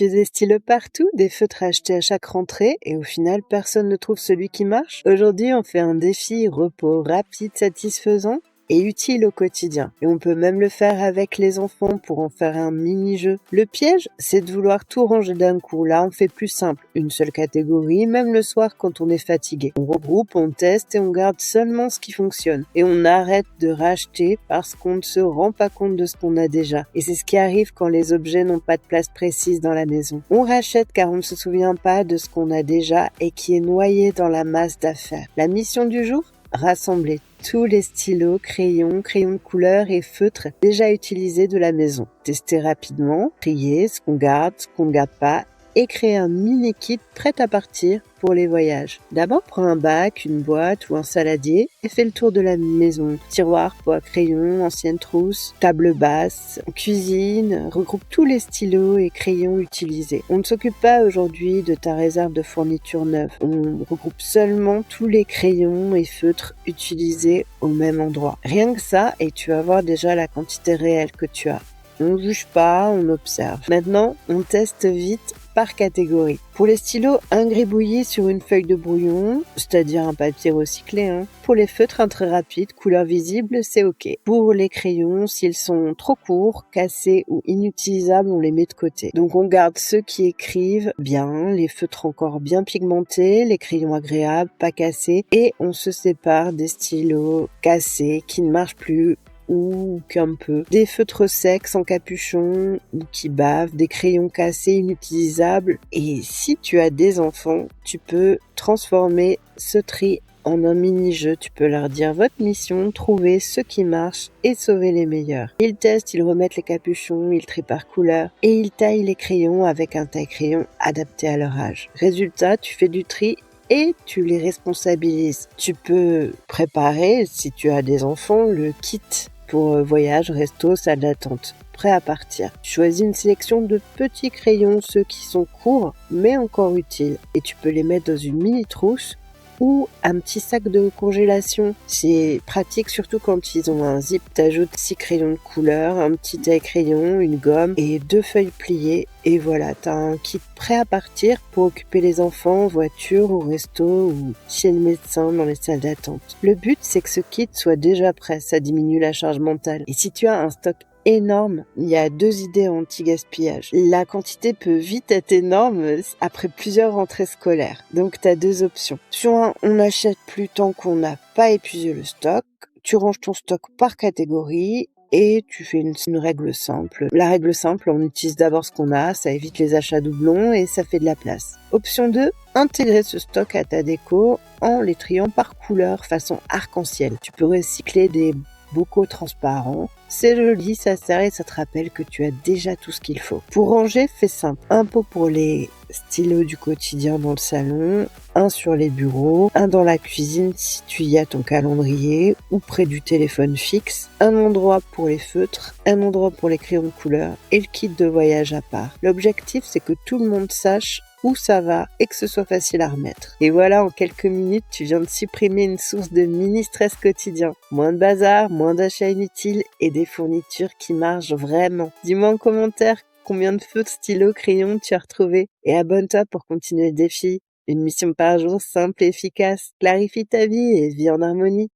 Tu des stylos partout, des feutres achetés à chaque rentrée et au final personne ne trouve celui qui marche? Aujourd'hui, on fait un défi repos rapide, satisfaisant et utile au quotidien. Et on peut même le faire avec les enfants pour en faire un mini-jeu. Le piège, c'est de vouloir tout ranger d'un coup. Là, on fait plus simple. Une seule catégorie, même le soir quand on est fatigué. On regroupe, on teste et on garde seulement ce qui fonctionne. Et on arrête de racheter parce qu'on ne se rend pas compte de ce qu'on a déjà. Et c'est ce qui arrive quand les objets n'ont pas de place précise dans la maison. On rachète car on ne se souvient pas de ce qu'on a déjà et qui est noyé dans la masse d'affaires. La mission du jour? Rassembler tous les stylos, crayons de couleur et feutres déjà utilisés de la maison. Tester rapidement, trier ce qu'on garde pas et créer un mini kit prêt à partir pour les voyages. D'abord, prends un bac, une boîte ou un saladier et fais le tour de la maison. Tiroir, pots à crayons, anciennes trousses, table basse, cuisine, regroupe tous les stylos et crayons utilisés. On ne s'occupe pas aujourd'hui de ta réserve de fournitures neuves. On regroupe seulement tous les crayons et feutres utilisés au même endroit. Rien que ça, et tu vas voir déjà la quantité réelle que tu as. On ne juge pas, on observe. Maintenant, on teste vite par catégorie. Pour les stylos, un gribouillis sur une feuille de brouillon, c'est-à-dire un papier recyclé. Pour les feutres, un trait rapide, couleur visible, c'est ok. Pour les crayons, s'ils sont trop courts, cassés ou inutilisables, on les met de côté. Donc on garde ceux qui écrivent bien, les feutres encore bien pigmentés, les crayons agréables, pas cassés, et on se sépare des stylos cassés qui ne marchent plus ou qu'un peu, des feutres secs sans capuchon ou qui bavent, des crayons cassés inutilisables. Et si tu as des enfants, tu peux transformer ce tri en un mini-jeu. Tu peux leur dire votre mission, trouver ce qui marche et sauver les meilleurs. Ils testent, ils remettent les capuchons, ils trient par couleur et ils taillent les crayons avec un taille-crayon adapté à leur âge. Résultat, tu fais du tri et tu les responsabilises. Tu peux préparer, si tu as des enfants, le kit pour voyage, resto, salle d'attente, prêt à partir. Tu choisis une sélection de petits crayons, ceux qui sont courts mais encore utiles, et tu peux les mettre dans une mini trousse ou un petit sac de congélation. C'est pratique surtout quand ils ont un zip. T'ajoutes 6 crayons de couleur, un petit taille-crayon, une gomme et 2 feuilles pliées. Et voilà, t'as un kit prêt à partir pour occuper les enfants en voiture, au resto ou chez le médecin dans les salles d'attente. Le but, c'est que ce kit soit déjà prêt. Ça diminue la charge mentale. Et si tu as un stock énorme, il y a 2 idées anti-gaspillage. La quantité peut vite être énorme après plusieurs rentrées scolaires. Donc, tu as 2 options. Soit on n'achète plus tant qu'on n'a pas épuisé le stock. Tu ranges ton stock par catégorie et tu fais une règle simple. La règle simple, on utilise d'abord ce qu'on a, ça évite les achats doublons et ça fait de la place. Option 2, intégrer ce stock à ta déco en les triant par couleur façon arc-en-ciel. Tu peux recycler des bocaux transparents. C'est joli, ça sert et ça te rappelle que tu as déjà tout ce qu'il faut. Pour ranger, fais simple. Un pot pour les stylos du quotidien dans le salon, un sur les bureaux, un dans la cuisine si tu y as ton calendrier ou près du téléphone fixe, un endroit pour les feutres, un endroit pour les crayons de couleur et le kit de voyage à part. L'objectif, c'est que tout le monde sache où ça va et que ce soit facile à remettre. Et voilà, en quelques minutes, tu viens de supprimer une source de mini-stress quotidien. Moins de bazar, moins d'achats inutiles et des fournitures qui marchent vraiment. Dis-moi en commentaire combien de feutres, stylos, crayons tu as retrouvé et abonne-toi pour continuer le défi. Une mission par jour simple et efficace. Clarifie ta vie et vis en harmonie.